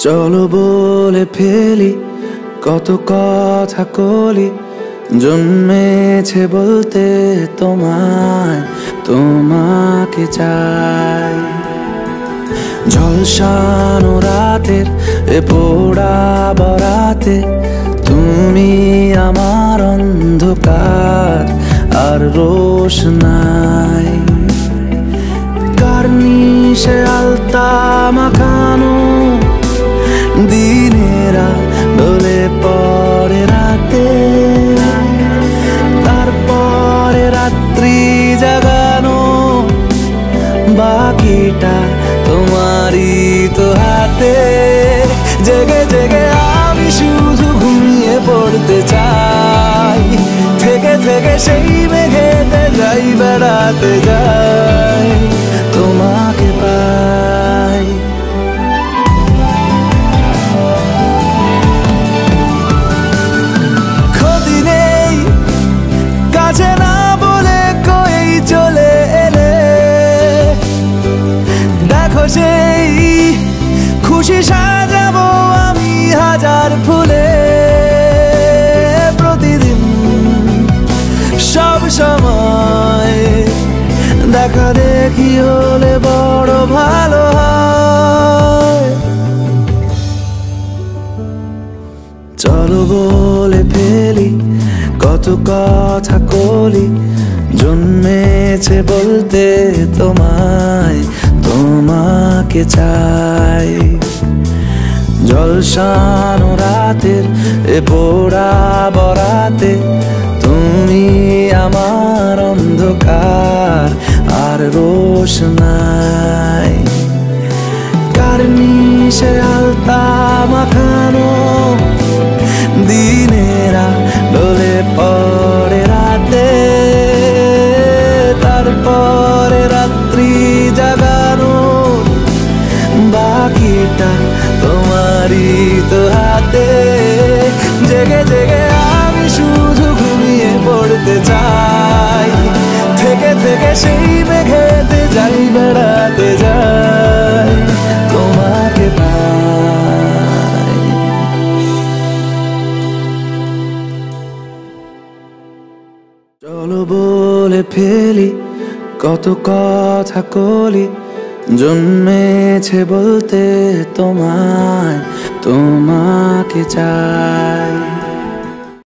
চলো বলে ফেলি কত কথা কলি, জন্মেছে বলতে তোমায়, তোমাকে চাই। ঝলসানো রাতের এ পোড়া বরাতে তুমি আমার অন্ধকার আর রোশনাই। কার্নিশে আলতা মাখানো দিনেরা ডলে পরে রাতে, তারপরে রাত্রি জাগানো বাকিটা তোমারই তো হাতে। জেগে জেগে আমি শুধু ঘুমিয়ে পড়তে চাই, থেকে থেকে সেই মেঘেতে যাই বেড়াতে যাই, তোমাকে পাই। ক্ষতি নেই কাছে না বলে কই চলে এলে, দেখো সেই খুশি সাজাবো আমি হাজার ফুলে। প্রতিদিন সব সময় দেখা দেখি হলে বড় ভালো হয়। চলো বলে ফেলি কত কথা কলি, জন্মেছে বলতে তোমায়, তোমাকে চাই। ঝলসানো রাতের এ পোড়া বরাতে তুমি আমার অন্ধকার আর রোশনাই। কার্নিশে আলতা মাখানো দিনেরা ডলে পরে রাতে, তারপরে রাত্রি জাগানো বাকিটা তোমারই তো হাতে। জেগে জেগে আমি শুধু ঘুমিয়ে পড়তে চাই, থেকে থেকে সেই মেঘেতে যাই বেড়াতে যাই, তোমাকে পাই। চলো বলে ফেলি কত কথা কলি, জন্মেছে বলতে তোমায়, তোমাকে চাই।